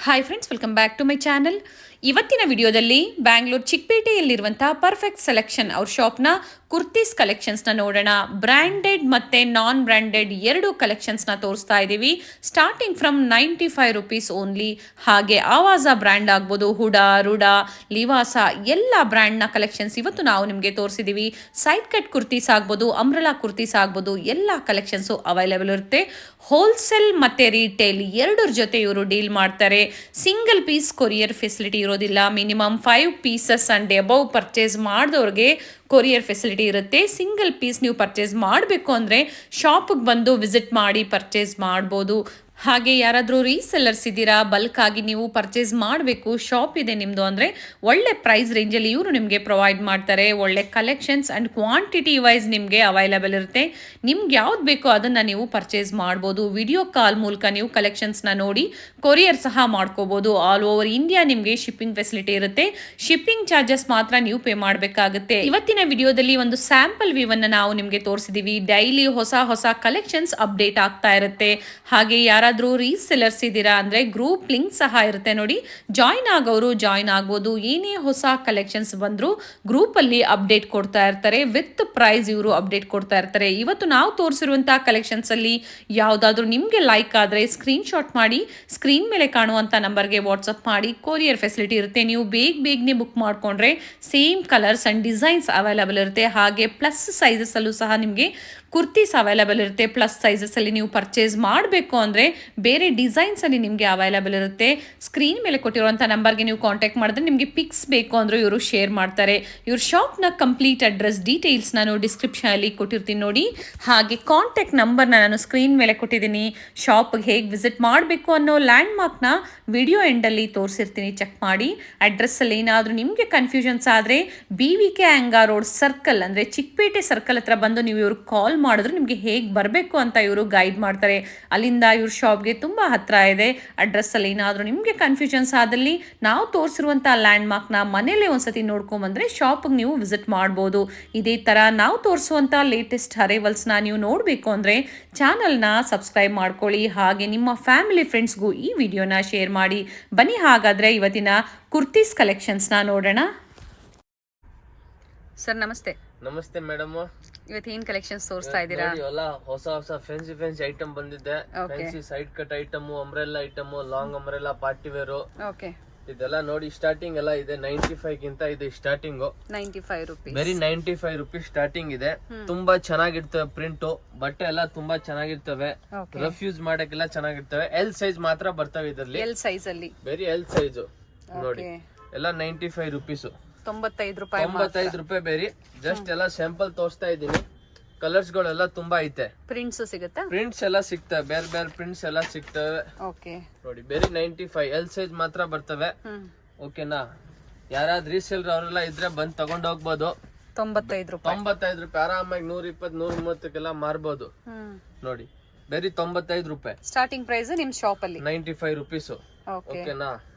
Hi friends, welcome back to my channel. ಇವತ್ತಿನ ವಿಡಿಯೋದಲ್ಲಿ Bangalore ಚಿಕ್ಕಪೇಟೆಯಲ್ಲಿರುವಂತಹ perfect selection ಅವ್ರ ಶಾಪ್ನ ಕುರ್ತೀಸ್ ಕಲೆಕ್ಷನ್ಸ್ನ ನೋಡೋಣ. ಬ್ರ್ಯಾಂಡೆಡ್ ಮತ್ತು ನಾನ್ ಬ್ರ್ಯಾಂಡೆಡ್ ಎರಡು ಕಲೆಕ್ಷನ್ಸ್ನ ತೋರಿಸ್ತಾ ಇದ್ದೀವಿ. Starting from 95 rupees only. ಹಾಗೆ ಆವಾಜ ಬ್ರ್ಯಾಂಡ್ ಆಗ್ಬೋದು, ಹುಡಾ, ರುಡಾ, ಲಿವಾಸ ಎಲ್ಲ ಬ್ರ್ಯಾಂಡ್ನ ಕಲೆಕ್ಷನ್ಸ್ ಇವತ್ತು ನಾವು ನಿಮಗೆ ತೋರಿಸಿದ್ದೀವಿ. ಸೈಡ್ ಕಟ್ ಕುರ್ತೀಸ್ ಆಗ್ಬೋದು, ಅಂಬ್ರೆಲಾ ಕುರ್ತೀಸ್ ಆಗ್ಬೋದು, ಎಲ್ಲ ಕಲೆಕ್ಷನ್ಸು ಅವೈಲೇಬಲ್ ಇರುತ್ತೆ. ಹೋಲ್ಸೇಲ್ ಮತ್ತು ರೀಟೇಲ್ ಎರಡರ ಜೊತೆ ಇವರು ಡೀಲ್ ಮಾಡ್ತಾರೆ. ಸಿಂಗಲ್ ಪೀಸ್ ಕೊರಿಯರ್ ಫೆಸಿಲಿಟಿ ಇರೋದಿಲ್ಲ. Minimum 5 pieces and above purchase ಮಾಡಿದವ್ರಿಗೆ ಕೊರಿಯರ್ ಫೆಸಿಲಿಟಿ ಇರುತ್ತೆ. ಸಿಂಗಲ್ ಪೀಸ್ ನೀವು ಪರ್ಚೇಸ್ ಮಾಡಬೇಕು ಅಂದರೆ ಶಾಪಿಗೆ ಬಂದು ವಿಸಿಟ್ ಮಾಡಿ ಪರ್ಚೇಸ್ ಮಾಡ್ಬೋದು. ಹಾಗೆ ಯಾರಾದರೂ ರೀಸೆಲ್ಲರ್ಸ್ ಇದ್ದೀರಾ, ಬಲ್ಕ್ ಆಗಿ ನೀವು ಪರ್ಚೇಸ್ ಮಾಡಬೇಕು, ಶಾಪ್ ಇದೆ ನಿಮ್ಮದು ಅಂದರೆ ಒಳ್ಳೆ ಪ್ರೈಸ್ ರೇಂಜಲ್ಲಿ ಇವರು ನಿಮಗೆ ಪ್ರೊವೈಡ್ ಮಾಡ್ತಾರೆ. ಒಳ್ಳೆ ಕಲೆಕ್ಷನ್ಸ್ ಆ್ಯಂಡ್ ಕ್ವಾಂಟಿಟಿ ವೈಸ್ ನಿಮಗೆ ಅವೈಲೇಬಲ್ ಇರುತ್ತೆ. ನಿಮ್ಗೆ ಯಾವ್ದು ಬೇಕೋ ಅದನ್ನು ನೀವು ಪರ್ಚೇಸ್ ಮಾಡ್ಬೋದು. ವಿಡಿಯೋ ಕಾಲ್ ಮೂಲಕ ನೀವು ಕಲೆಕ್ಷನ್ಸ್ನ ನೋಡಿ ಕೊರಿಯರ್ ಸಹ ಮಾಡ್ಕೋಬೋದು. ಆಲ್ ಓವರ್ ಇಂಡಿಯಾ ನಿಮಗೆ ಶಿಪ್ಪಿಂಗ್ ಫೆಸಿಲಿಟಿ ಇರುತ್ತೆ. ಶಿಪ್ಪಿಂಗ್ ಚಾರ್ಜಸ್ ಮಾತ್ರ ನೀವು ಪೇ ಮಾಡಬೇಕಾಗುತ್ತೆ. ಇವತ್ತಿನ ವಿಡಿಯೋದಲ್ಲಿ ಒಂದು ಸ್ಯಾಂಪಲ್ ವ್ಯೂವನ್ನು ನಾವು ನಿಮಗೆ ತೋರಿಸಿದ್ದೀವಿ. ಡೈಲಿ ಹೊಸ ಹೊಸ ಕಲೆಕ್ಷನ್ಸ್ ಅಪ್ಡೇಟ್ ಆಗ್ತಾ ಇರುತ್ತೆ. ಹಾಗೆ ಯಾರಾದರೂ ರೀಸೆಲ್ಲರ್ಸ್ ಇದ್ದೀರಾ ಅಂದರೆ ಗ್ರೂಪ್ ಲಿಂಕ್ ಸಹ ಇರುತ್ತೆ ನೋಡಿ. ಜಾಯ್ನ್ ಆಗೋರು ಜಾಯ್ನ್ ಆಗ್ಬೋದು. ಏನೇ ಹೊಸ ಕಲೆಕ್ಷನ್ಸ್ ಬಂದರೂ ಗ್ರೂಪಲ್ಲಿ ಅಪ್ಡೇಟ್ ಕೊಡ್ತಾ ಇರ್ತಾರೆ. ವಿತ್ ಪ್ರೈಸ್ ಇವರು ಅಪ್ಡೇಟ್ ಕೊಡ್ತಾ ಇರ್ತಾರೆ. ಇವತ್ತು ನಾವು ತೋರಿಸಿರುವಂಥ ಕಲೆಕ್ಷನ್ಸಲ್ಲಿ ಯಾವುದಾದ್ರೂ ನಿಮಗೆ ಲೈಕ್ ಆದರೆ ಸ್ಕ್ರೀನ್ಶಾಟ್ ಮಾಡಿ ಸ್ಕ್ರೀನ್ ಮೇಲೆ ಕಾಣುವಂಥ ನಂಬರ್ಗೆ ವಾಟ್ಸಪ್ ಮಾಡಿ. ಕೊರಿಯರ್ ಫೆಸಿಲಿಟಿ ಇರುತ್ತೆ. ನೀವು ಬೇಗನೆ ಬುಕ್ ಮಾಡಿಕೊಂಡ್ರೆ same colours and designs available ಇರುತ್ತೆ. ಹಾಗೆ ಪ್ಲಸ್ ಸೈಜಸ್ಸಲ್ಲೂ ಸಹ ನಿಮಗೆ ಕುರ್ತೀಸ್ ಅವೈಲೇಬಲ್ ಇರುತ್ತೆ. ಪ್ಲಸ್ ಸೈಜಸ್ಸಲ್ಲಿ ನೀವು ಪರ್ಚೇಸ್ ಮಾಡಬೇಕು ಅಂದರೆ ಬೇರೆ ಡಿಸೈನ್ಸಲ್ಲಿ ನಿಮಗೆ ಅವೈಲೇಬಲ್ ಇರುತ್ತೆ. ಸ್ಕ್ರೀನ್ ಮೇಲೆ ಕೊಟ್ಟಿರುವಂಥ ನಂಬರ್ಗೆ ನೀವು ಕಾಂಟ್ಯಾಕ್ಟ್ ಮಾಡಿದ್ರೆ ನಿಮಗೆ ಪಿಕ್ಸ್ ಬೇಕು ಅಂದರೆ ಇವರು ಶೇರ್ ಮಾಡ್ತಾರೆ. ಇವ್ರ ಶಾಪ್ನ ಕಂಪ್ಲೀಟ್ ಅಡ್ರೆಸ್ ಡೀಟೇಲ್ಸ್ ನಾನು ಡಿಸ್ಕ್ರಿಪ್ಷನಲ್ಲಿ ಕೊಟ್ಟಿರ್ತೀನಿ ನೋಡಿ. ಹಾಗೆ ಕಾಂಟ್ಯಾಕ್ಟ್ ನಂಬರ್ನ ನಾನು ಸ್ಕ್ರೀನ್ ಮೇಲೆ ಕೊಟ್ಟಿದ್ದೀನಿ. ಶಾಪ್ಗೆ ಹೇಗೆ ವಿಸಿಟ್ ಮಾಡಬೇಕು ಅನ್ನೋ ಲ್ಯಾಂಡ್ ಮಾರ್ಕ್ನ ವಿಡಿಯೋ ಎಂಡಲ್ಲಿ ತೋರಿಸಿರ್ತೀನಿ, ಚೆಕ್ ಮಾಡಿ. ಅಡ್ರೆಸ್ಸಲ್ಲಿ ಏನಾದರೂ ನಿಮಗೆ ಕನ್ಫ್ಯೂಷನ್ಸ್ ಆದರೆ BVK ಅಂಗಾ ರೋಡ್ ಸರ್ಕಲ್ ಅಂದರೆ ಚಿಕ್ಕಪೇಟೆ ಸರ್ಕಲ್ ಹತ್ರ ಬಂದು ನೀವು ಇವ್ರಿಗೆ ಕಾಲ್ ಮಾಡಿದ್ರು ನಿಮಗೆ ಹೇಗೆ ಬರಬೇಕು ಅಂತ ಇವರು ಗೈಡ್ ಮಾಡ್ತಾರೆ. ಅಲ್ಲಿಂದ ಇವ್ರ ಶಾಪ್ಗೆ ತುಂಬ ಹತ್ತಿರ ಇದೆ. ಅಡ್ರೆಸ್ಸಲ್ಲಿ ಏನಾದರೂ ನಿಮಗೆ ಕನ್ಫ್ಯೂಷನ್ಸ್ ಆದಲ್ಲಿ ನಾವು ತೋರಿಸಿರುವಂಥ ಲ್ಯಾಂಡ್ ಮಾರ್ಕ್ನ ಮನೇಲೇ ಒಂದ್ಸತಿ ನೋಡ್ಕೊಂಬಂದರೆ ಶಾಪಿಗೆ ನೀವು ವಿಸಿಟ್ ಮಾಡ್ಬೋದು. ಇದೇ ಥರ ನಾವು ತೋರಿಸುವಂಥ ಲೇಟೆಸ್ಟ್ ಅರೈವಲ್ಸ್ನ ನೀವು ನೋಡಬೇಕು ಅಂದರೆ ಚಾನಲ್ನ ಸಬ್ಸ್ಕ್ರೈಬ್ ಮಾಡ್ಕೊಳ್ಳಿ. ಹಾಗೆ ನಿಮ್ಮ ಫ್ಯಾಮಿಲಿ ಫ್ರೆಂಡ್ಸ್ಗೂ ಈ ವಿಡಿಯೋನ ಶೇರ್ ಮಾಡಿ. ಬನ್ನಿ ಹಾಗಾದರೆ ಇವತ್ತಿನ ಕುರ್ತೀಸ್ ಕಲೆಕ್ಷನ್ಸ್ನ ನೋಡೋಣ. ಸರ್ ನಮಸ್ತೆ. ನಮಸ್ತೆ ಮೇಡಮ್. ಇವತ್ತು ಏನ್ ಕಲೆಕ್ಷನ್ಸ್ ತೋರಿಸ್ತಾ ಇದ್ದೀರಾ? ಎಲ್ಲ ಹೊಸ ಫ್ಯಾನ್ಸಿ ಐಟಮ್ ಬಂದಿದೆ. Fancy side cut item, umbrella item, long umbrella, party wear. Okay, ಇದೆಲ್ಲ ನೋಡಿ ಸ್ಟಾರ್ಟಿಂಗ್ ಎಲ್ಲ ಇದೆ 95 ಗಿಂತ ಇದೆ ಸ್ಟಾರ್ಟಿಂಗ್. 95 ರುಪೀಸ್, ಬರೀ 95 ರುಪೀಸ್ ಸ್ಟಾರ್ಟಿಂಗ್ ಇದೆ. ತುಂಬಾ ಚೆನ್ನಾಗಿರ್ತವೆ ಪ್ರಿಂಟ್, ಬಟ್ಟೆ ಎಲ್ಲ ತುಂಬಾ ಚೆನ್ನಾಗಿರ್ತವೆ. ರಫ್ ಯೂಸ್ ಮಾಡಕ್ಕೆಲ್ಲ ಚೆನ್ನಾಗಿರ್ತವೆ. ಎಲ್ ಸೈಜ್ ಮಾತ್ರ ಬರ್ತವೆ ಇದರಲ್ಲಿ. ಎಲ್ ಸೈಜ್ ಅಲ್ಲಿ ಬರೀ ಎಲ್ ಸೈಜ್ ನೋಡಿ. ಎಲ್ಲ 95 ರುಪೀಸ್, 95 ರೂಪಾಯಿ ಬೇರೆ. ಜಸ್ಟ್ ಎಲ್ಲ ಸ್ಯಾಂಪಲ್ ತೋರಿಸ್ತಾ ಇದ್ದೀನಿ. ಕಲರ್ಸ್ ಗಳೆಲ್ಲ ತುಂಬಾ ಐತೆ. ಪ್ರಿಂಟ್ಸ್ ಸಿಗುತ್ತಾ? ಪ್ರಿಂಟ್ಸ್ ಎಲ್ಲ ಸಿಗ್ತವೆ, ಬೇರೆ ಬೇರೆ ಪ್ರಿಂಟ್ಸ್ ಎಲ್ಲ ಸಿಗ್ತವೆ. ಓಕೆ ನೋಡಿ, ಬೇರೆ 95 ಎಲ್ ಸೈಜ್ ಮಾತ್ರ ಬರ್ತವೆ. ಓಕೆನಾ? ಯಾರಾದ್ರೂ ರೀಸೇಲರ್ ಅವರೆಲ್ಲ ಇದ್ರೆ ಬಂದ್ ತಗೊಂಡ್ ಹೋಗ್ಬೋದು. 95 ರೂಪಾಯಿ ಆರಾಮಾಗಿ 120 130 ಮಾರ್ಬೋದು. ನೋಡಿ, ಬೇರೆ 95 ರೂಪಾಯಿ ಸ್ಟಾರ್ಟಿಂಗ್ ಪ್ರೈಸ್ ನಿಮ್ ಶಾಪ್ ಅಲ್ಲಿ. 95 ರುಪೀಸ್. ಓಕೆನಾ?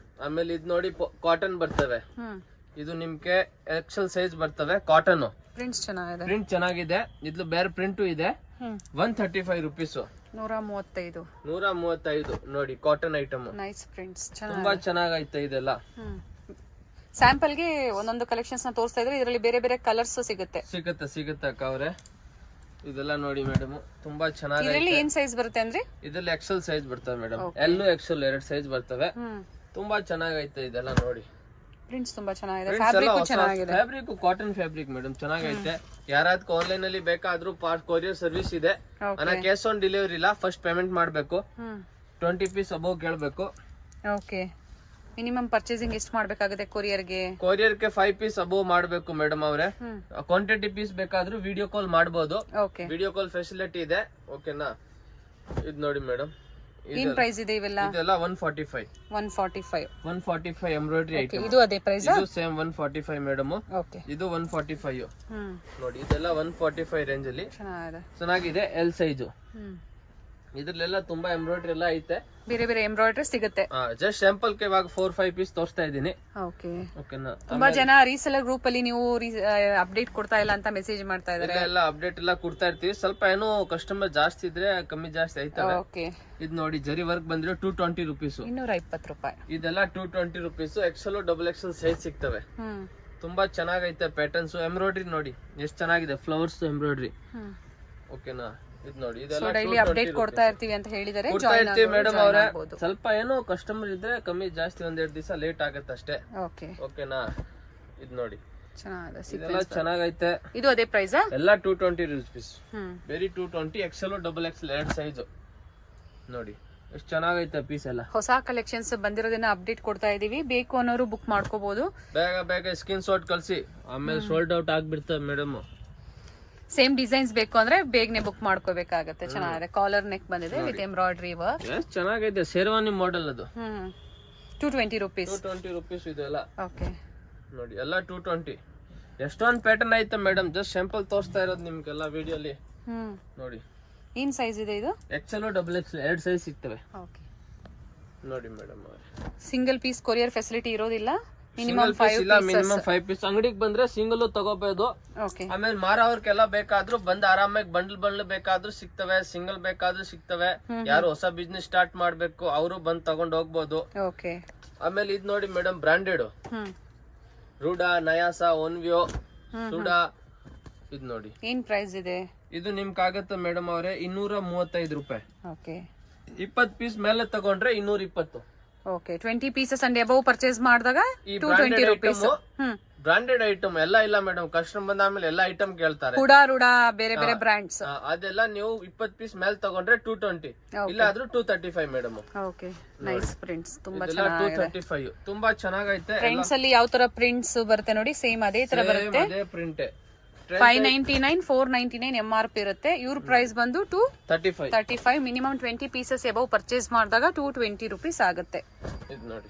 ಆಮೇಲೆ ಇದ್ ನೋಡಿ ಕಾಟನ್ ಬರ್ತವೆ. ಇದು ನಿಮ್ಗೆ ಎಕ್ಸೆಲ್ ಸೈಜ್ ಬರ್ತವೆ. ಕಾಟನ್ ಪ್ರಿಂಟ್ಸ್ ಚೆನ್ನಾಗಿದೆ, ಪ್ರಿಂಟ್ ಚೆನ್ನಾಗಿದೆ. ಇದು ಬೇರೆ ಪ್ರಿಂಟು ಇದೆ. 135 ರುಪೀಸ್, 135 ನೋಡಿ ಕಾಟನ್ ಐಟಮ್. ನೈಸ್ ಪ್ರಿಂಟ್ಸ್, ತುಂಬಾ ಚೆನ್ನಾಗೈತೆ ಇದೆಲ್ಲ. ಸ್ಯಾಂಪಲ್ ಗೆ ಒಂದೊಂದು ಕಲೆಕ್ಷನ್ಸ್ ನ ತೋರಿಸ್ತಾ ಇದ್ರೆ ಇದರಲ್ಲಿ ಬೇರೆ ಬೇರೆ ಕಲರ್ಸ್ ಸಿಗುತ್ತೆ ಅಕ್ಕ ಅವ್ರೆ. ಇದೆಲ್ಲ ನೋಡಿ ಮೇಡಮ್, ತುಂಬಾ ಚೆನ್ನಾಗಿದೆ. ಇದರಲ್ಲಿ ಏನ್ ಸೈಜ್ ಬರುತ್ತೆ ಅಂದ್ರೆ ಇದರಲ್ಲಿ ಎಕ್ಸೆಲ್ ಸೈಜ್ ಬರ್ತವೆ ಮೇಡಮ್. ಎಲ್ಲೂ ಎಕ್ಸೆಲ್ 2 ಸೈಜ್ ಬರ್ತವೆ. ತುಂಬಾ ಚೆನ್ನಾಗೈತೆ ಇದೆಲ್ಲ ನೋಡಿ. ಪ್ರಿಂಟ್ಸ್ ತುಂಬಾ ಚೆನ್ನಾಗಿದೆ, ಫ್ಯಾಬ್ರಿಕ್ ಚೆನ್ನಾಗಿದೆ. ಫ್ಯಾಬ್ರಿಕ್ ಕಾಟನ್ ಫ್ಯಾಬ್ರಿಕ್ ಮೇಡಮ್, ಚೆನ್ನಾಗೈತೆ. ಯಾರಾದ್ರೂ ಆನ್ಲೈನ್ ಅಲ್ಲಿ ಬೇಕಾದ್ರೂ ಕೊರಿಯರ್ ಸರ್ವಿಸ್ ಇದೆ. ಕ್ಯಾಶ್ ಆನ್ ಡೆಲಿವರಿ ಇಲ್ಲ, ಫಸ್ಟ್ ಪೇಮೆಂಟ್ ಮಾಡ್ಬೇಕು. 20 ಪೀಸ್ ಅಬೌವ್ ಕೇಳ್ಬೇಕು. ಓಕೆ, ಮಿನಿಮಮ್ ಪರ್ಚೇಸಿಂಗ್ ಎಷ್ಟು ಮಾಡ್ಬೇಕಾಗುತ್ತೆ ಕೊರಿಯರ್ಗೆ? ಕೊರಿಯರ್ಗೆ 5 ಪೀಸ್ ಅಬೌವ್ ಮಾಡ್ಬೇಕು ಮೇಡಮ್ ಅವ್ರೆ. ಕ್ವಾಂಟಿಟಿ ಪೀಸ್ ಬೇಕಾದ್ರೂ ವಿಡಿಯೋ ಕಾಲ್ ಮಾಡಬಹುದು. ವಿಡಿಯೋ ಕಾಲ್ ಫೆಸಿಲಿಟಿ ಇದೆ. ಓಕೆನಾ? ಇದು ನೋಡಿ ಮೇಡಮ್, ಏನ್ ಪ್ರೈಸ್ ಇದೆ ಇವೆಲ್ಲ? ಇದೆಲ್ಲ 145 ಎಂಬ್ರಾಯ್ಡರಿ ಐಟಮ್. ಇದು ಅದೇ ಪ್ರೈಸ್? ಇದು ಸೇಮ್ 145 ಮೇಡಮ್. ಓಕೆ, ಇದು 145. ನೋಡಿ, ಇದೆಲ್ಲ 145 ರೇಂಜ್ ಅಲ್ಲಿ ಚೆನ್ನಾಗಿದೆ. ಎಲ್ ಸೈಜ್ ಇದ್ರಲ್ಲೆಲ್ಲ ತುಂಬಾ ಎಂಬ್ರಾಯ್ಡ್ರಿ ಎಲ್ಲ ಐತೆ, ಬೇರೆ ಬೇರೆ ಎಂಬ್ರಾಯ್ಡ್ರಿ ಸಿಗುತ್ತೆ. ಜಸ್ಟ್ ಸ್ಯಾಂಪಲ್ ಗೆ ಇವಾಗ 4-5 ಪೀಸ್ ತೋರಿಸ್ತಾ ಇದೀನಿ. ಓಕೆ, ಓಕೆನಾ? ತುಂಬಾ ಜನ ರೀಸೆಲರ್ ಗ್ರೂಪ್ ಅಲ್ಲಿ ನೀವು ಅಪ್ಡೇಟ್ ಕೊಡ್ತಾ ಇಲ್ಲ ಅಂತ ಮೆಸೇಜ್ ಮಾಡ್ತಾ ಇದಾರೆ. ಎಲ್ಲ ಅಪ್ಡೇಟ್ ಎಲ್ಲ ಕೊಡ್ತಾ ಇರ್ತೀವಿ. ಸ್ವಲ್ಪ ಏನೋ ಕಸ್ಟಮರ್ ಜಾಸ್ತಿ ಇದ್ರೆ ಕಮ್ಮಿ ಜಾಸ್ತಿ ಆಯ್ತವೆ. ಓಕೆ, ಇದು ನೋಡಿ ಜರಿ ವರ್ಕ್ ಬಂದ್ರೆ 220 ರುಪೀಸ್, 220 ರೂಪಾಯಿ. ಇದೆಲ್ಲ 220 rupees. Excel double XL size ಸಿಗ್ತವೆ. ತುಂಬಾ ಚೆನ್ನಾಗೈತೆ ಪ್ಯಾಟರ್ನ್ಸ್. ಎಂಬ್ರಾಯ್ಡ್ರಿ ನೋಡಿ ಎಷ್ಟು ಚೆನ್ನಾಗಿದೆ, ಫ್ಲವರ್ಸ್ ಎಂಬ್ರಾಯ್ಡ್ರಿ. ಓಕೆನಾ? ಇದು ನೋಡಿ, ಇದೆಲ್ಲ ಡೈಲಿ ಅಪ್ಡೇಟ್ ಕೊಡ್ತಾ ಇರ್ತೀವಿ ಅಂತ ಹೇಳಿದಾರೆ. ಕೊಡ್ತಾ ಇರ್ತೀವಿ ಮೇಡಮ್ ಅವರೇ. ಸ್ವಲ್ಪ ಏನೋ ಕಸ್ಟಮರ್ ಇದ್ರೆ ಕಮ್ಮಿ ಜಾಸ್ತಿ 1-2 ದಿವಸ ಲೇಟ್ ಆಗತ್ತೆ ಅಷ್ಟೇ. ಓಕೆ, ಓಕೆನಾ? ಇದು ನೋಡಿ ಚೆನ್ನಾಗಿದೆ, ಇದೆಲ್ಲ ಚೆನ್ನಾಗೈತೆ. ಇದು ಅದೇ ಪ್ರೈಸ್ ಎಲ್ಲ 220 rupees. Very 220. Excel double XL 2 size ನೋಡಿ ಎಷ್ಟು ಚೆನ್ನಾಗೈತೆ ಪೀಸ್ ಎಲ್ಲ. ಹೊಸ ಕಲೆಕ್ಷನ್ಸ್ ಬಂದಿರೋದನ್ನ ಅಪ್ಡೇಟ್ ಕೊಡ್ತಾ ಇದೀವಿ. ಬೇಕು ಅನ್ನೋರು ಬುಕ್ ಮಾಡ್ಕೋಬಹುದು. ಬೇಗ ಸ್ಕ್ರೀನ್ ಶಾಟ್ ಕಳ್ಸಿ, ಆಮೇಲೆ ಸೋಲ್ಡ್ ಔಟ್ ಆಗ್ಬಿಡ್ತವೆ ಮೇಡಮ್. ಸೇಮ್ ಡಿಸೈನ್ಸ್ ಬೇಕು ಅಂದ್ರೆ ಬೇಗನೆ ಬುಕ್ ಮಾಡ್ಕೋಬೇಕಾಗತ್ತೆ. ಚೆನ್ನಾಗಿದೆ, ಕಾಲರ್ ನೆಕ್ ಬಂದಿದೆ ವಿತ್ ಎಂಬ್ರಾಯ್ಡ್ರಿ ವರ್ಕ್. ಎಷ್ಟು ಚೆನ್ನಾಗೈತೆ, ಶೇರ್ವಾನಿ ಮಾಡೆಲ್ ಅದು. 220 ರುಪೀಸ್. 220 ರುಪೀಸ್ ಇದೆಲ್ಲ. ಓಕೆ, ನೋಡಿ ಎಲ್ಲ 220. ಎಷ್ಟೊಂದು ಪ್ಯಾಟರ್ನ್ ಐತೆ ಮೇಡಮ್, ಜಸ್ಟ್ ಸ್ಯಾಂಪಲ್ ತೋರಿಸ್ತಾ ಇರೋದು ನಿಮ್ಗೆಲ್ಲ ವಿಡಿಯೋಲಿ. ನೋಡಿ ಏನ್ ಸೈಜ್ ಇದೆ ಇದು? ಎಕ್ಸೆಲ್ ಡಬಲ್ ಎಕ್ಸೆಲ್ 2 ಸೈಜ್ ಸಿಗ್ತವೆ. ಓಕೆ, ನೋಡಿ madam, single piece courier facility ಇರೋದಿಲ್ಲ. Minimum 5 piece. ಅಂಗಡಿಗೆ ಬಂದ್ರೆ ಸಿಂಗಲ್ ತಗೋಬಹುದು. ಓಕೆ, ಆಮೇಲೆ ಮಾರೋರ್ಗೆಲ್ಲ ಬೇಕಾದ್ರೂ ಬಂದ್ ಆರಾಮಾಗಿ ಬಂಡಲ್ ಬೇಕಾದ್ರೂ ಸಿಗ್ತವೆ, ಸಿಂಗಲ್ ಬೇಕಾದ್ರೂ ಸಿಗ್ತವೆ. ಯಾರು ಹೊಸ ಬಿಸ್ನೆಸ್ ಸ್ಟಾರ್ಟ್ ಮಾಡ್ಬೇಕು ಅವರು ಬಂದ್ ತಗೊಂಡ್ ಹೋಗ್ಬೋದು. ಓಕೆ, ಆಮೇಲೆ ಇದ್ ನೋಡಿ ಮೇಡಮ್, ಬ್ರಾಂಡೆಡ್ ರೂಡಾ, ನಯಾಸ, ಒನ್ವಿಯೋ, ಸುಡಾ. ಇದ್ ನೋಡಿ ಏನ್ ಪ್ರೈಸ್ ಇದೆ ಇದು ನಿಮ್ಗಾಗತ್ತೆ ಮೇಡಮ್ ಅವರೇ 235 ರೂಪಾಯಿ. ಓಕೆ, 20 ಪೀಸ್ ಮೇಲೆ ತಗೊಂಡ್ರೆ 220. Okay, 20 pieces and above purchase ಮಾಡಿದಾಗ 220 ರುಪೀಸ್. ಬ್ರಾಂಡೆಡ್ ಐಟಮ್ ಎಲ್ಲ ಇಲ್ಲ ಮೇಡಮ್. ಕಸ್ಟಮರ್ ಬಂದ ಆಮೇಲೆ ಎಲ್ಲ ಐಟಮ್ ಕೇಳ್ತಾರೆ. ರೂಡಾ ಬೇರೆ ಬೇರೆ ಬ್ರಾಂಡ್ಸ್. ಅದೆಲ್ಲ ನೀವು 20 ಪೀಸ್ ಮೇಲೆ ತಗೊಂಡ್ರೆ 220, ಇಲ್ಲ ಆದ್ರೂ 235 ಮೇಡಮ್. ಓಕೆ, ನೈಸ್ ಪ್ರಿಂಟ್ಸ್, ತುಂಬಾ 235 ತುಂಬಾ ಚೆನ್ನಾಗೈತೆ. ಪ್ರಿಂಟ್ಸ್ ಅಲ್ಲಿ ಯಾವ ತರ ಪ್ರಿಂಟ್ಸ್ ಬರುತ್ತೆ ನೋಡಿ, ಸೇಮ್ ಅದೇ ತರ ಬರುತ್ತೆ. ಅದೇ ಪ್ರಿಂಟ್. 599 499 MRP ಇರುತ್ತೆ. ಇವ್ರ ಪ್ರೈಸ್ ಬಂದು 235. ಮಿನಿಮಮ್ 20 ಪೀಸಸ್ ಎಬವ್ ಪರ್ಚೇಸ್ ಮಾಡಿದಾಗ 220 ರುಪೀಸ್ ಆಗುತ್ತೆ. ಇದು ನೋಡಿ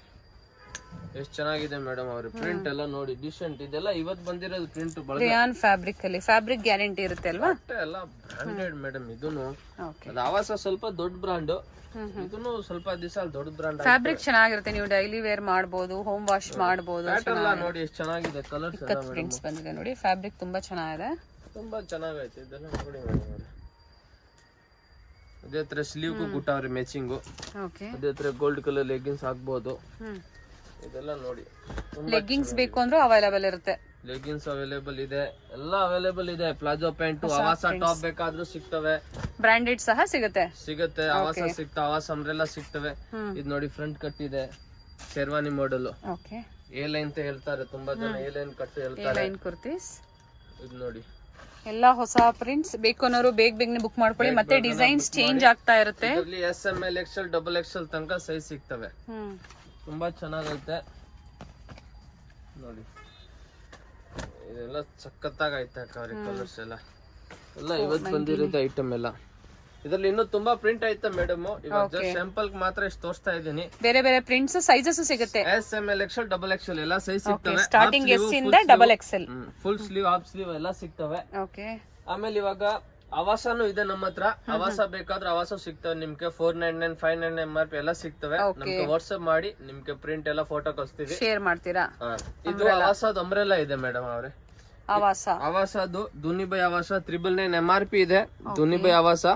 ಎಷ್ಟು ಚೆನ್ನಾಗಿದೆ ಮೇಡಮ್ ಅವ್ರ ಪ್ರಿಂಟ್ ಎಲ್ಲ ನೋಡಿ, ಡಿಸೆಂಟ್. ಇದೆಲ್ಲ ಇವತ್ತು ಬಂದಿರೋದು ಪ್ರಿಂಟ್. ರಿಯಾನ್ ಫ್ಯಾಬ್ರಿಕ್ ಅಲ್ಲಿ ಫ್ಯಾಬ್ರಿಕ್ ಗ್ಯಾರಂಟಿ ಇರುತ್ತೆ ಅಲ್ವಾ? ಎಲ್ಲ ಬ್ರಾಂಡೆಡ್ ಮೇಡಮ್. ಇದೂನು ಆವಾಸ ಸ್ವಲ್ಪ ದೊಡ್ಡ ಬ್ರಾಂಡ್, ಇದೂನು ಸ್ವಲ್ಪ ದಿವಸ ದೊಡ್ಡ ಬ್ರಾಂಡ್. ಫ್ಯಾಬ್ರಿಕ್ ಚೆನ್ನಾಗಿರುತ್ತೆ, ನೀವು ಡೈಲಿ ವೇರ್ ಮಾಡಬಹುದು, ಹೋಮ್ ವಾಶ್ ಮಾಡಬಹುದು. ನೋಡಿ ಎಷ್ಟು ಚೆನ್ನಾಗಿದೆ, ಕಲರ್ಸ್ ಪ್ರಿಂಟ್ಸ್ ಬಂದಿದೆ ನೋಡಿ. ಫ್ಯಾಬ್ರಿಕ್ ತುಂಬಾ ಚೆನ್ನಾಗಿದೆ, ತುಂಬಾ ಚೆನ್ನಾಗೈತೆ. ಇದೆಲ್ಲ ನೋಡಿ ಮೇಡಮ್, ಅದೇ ತರ ಸ್ಲೀವ್ ಕೊಟ್ಟವ್ರೆ ಮ್ಯಾಚಿಂಗು. ಅದೇ ತರ ಗೋಲ್ಡ್ ಕಲರ್ ಲೆಗ್ಗಿನ್ಸ್ ಹಾಕ್ಬಹುದು. ಇದೆಲ್ಲ ನೋಡಿ, ಲೆಗ್ಗಿಂಗ್ಸ್ ಬೇಕು ಅಂದ್ರೂ ಅವೈಲೇಬಲ್ ಇರುತ್ತೆ. ಲೆಗ್ಗಿನ್ಸ್ ಅವೈಲೇಬಲ್ ಇದೆ, ಎಲ್ಲ ಅವೈಲೇಬಲ್ ಇದೆ. ಪ್ಲಾಜೋ ಪ್ಯಾಂಟ್, ಆವಾಸ ಟಾಪ್ ಬೇಕಾದ್ರೂ ಸಿಗ್ತವೆ. ಬ್ರಾಂಡೆಡ್ ಸಹ ಸಿಗುತ್ತೆ. ಆವಾಸ ಸಿಗ್ತವೆ, ಆವಾಸ ಅಂಬ್ರೆಲ್ಲ ಸಿಗ್ತವೆ. ಇದು ನೋಡಿ ಫ್ರಂಟ್ ಕಟ್ ಇದೆ, ಶೇರ್ವಾನಿ ಮಾಡೆಲ್. ಎ ಲೈನ್ ಅಂತ ಹೇಳ್ತಾರೆ ತುಂಬಾ ಜನ, ಎ ಲೈನ್ ಕಟ್ ಹೇಳ್ತಾರೆ. ಕುರ್ತೀಸ್ ಇದು ನೋಡಿ ಎಲ್ಲ ಹೊಸ ಪ್ರಿಂಟ್ಸ್. ಬೇಕು ಅನ್ನೋರು ಬೇಗನೆ ಬುಕ್ ಮಾಡ್ಕೊಳ್ಳಿ. ಮತ್ತೆ ಡಿಸೈನ್ಸ್ ಚೇಂಜ್ ಆಗ್ತಾ ಇರುತ್ತೆ. ಇದರಲ್ಲಿ SML XL ಡಬಲ್ XL ತನಕ ಸೈಜ್ ಸಿಗ್ತವೆ. ತುಂಬಾ ಚೆನ್ನಾಗೈತೆ ನೋಡಿ. ಇದೆಲ್ಲ ಸಖತ್ತಾಗೈತೆ ಕಲರ್ಸ್ ಎಲ್ಲ ಇವತ್ತು ಬಂದಿರೋದು ಐಟಮ್ ಎಲ್ಲ. ಇದ್ರಲ್ಲಿ ಇನ್ನೂ ತುಂಬಾ ಪ್ರಿಂಟ್ ಐತೆ ಮೇಡಮ್. ಇವಾಗ ಜಸ್ಟ್ ಸ್ಯಾಂಪಲ್ ಮಾತ್ರ ಇಷ್ಟು ತೋರಿಸ್ತಾ ಇದ್ದೀನಿ. ಬೇರೆ ಬೇರೆ ಪ್ರಿಂಟ್ಸ್ ಸೈಜಸ್ ಸಿಗುತ್ತೆ. SML XL ಡಬಲ್ XL ಎಲ್ಲ ಸೈಜ್ ಸಿಗ್ತವೆ. ಸ್ಟಾರ್ಟಿಂಗ್ S ಇಂದ double XL, full sleeve, half sleeve ಎಲ್ಲ ಸಿಗ್ತವೆ. ಓಕೆ, ಆಮೇಲೆ ಇವಾಗ ಆವಾಸನು ಇದೆ ನಮ್ಮ ಹತ್ರ. ಆವಾಸ ಬೇಕಾದ್ರೆ ಆವಾಸ ಸಿಗ್ತವೆ ನಿಮ್ಗೆ. 499 599 MRP ಎಲ್ಲ ಸಿಗ್ತವೆ. ನಮ್ಗೆ ವಾಟ್ಸ್ಆಪ್ ಮಾಡಿ ನಿಮ್ಗೆ ಪ್ರಿಂಟ್ ಎಲ್ಲ ಫೋಟೋ ಕಳಿಸ್ತೀವಿ, ಶೇರ್ ಮಾಡ್ತೀರಾ. ಇದು ಆವಾಸದ ಅಂಬ್ರೆಲಾ ಇದೆ ಮೇಡಮ್ ಅವ್ರೆ. ಆವಾಸದು ದುನಿ ಬೈ ಆವಾಸ 999 MRP ಇದೆ. ದುನಿ ಬೈ ಆವಾಸ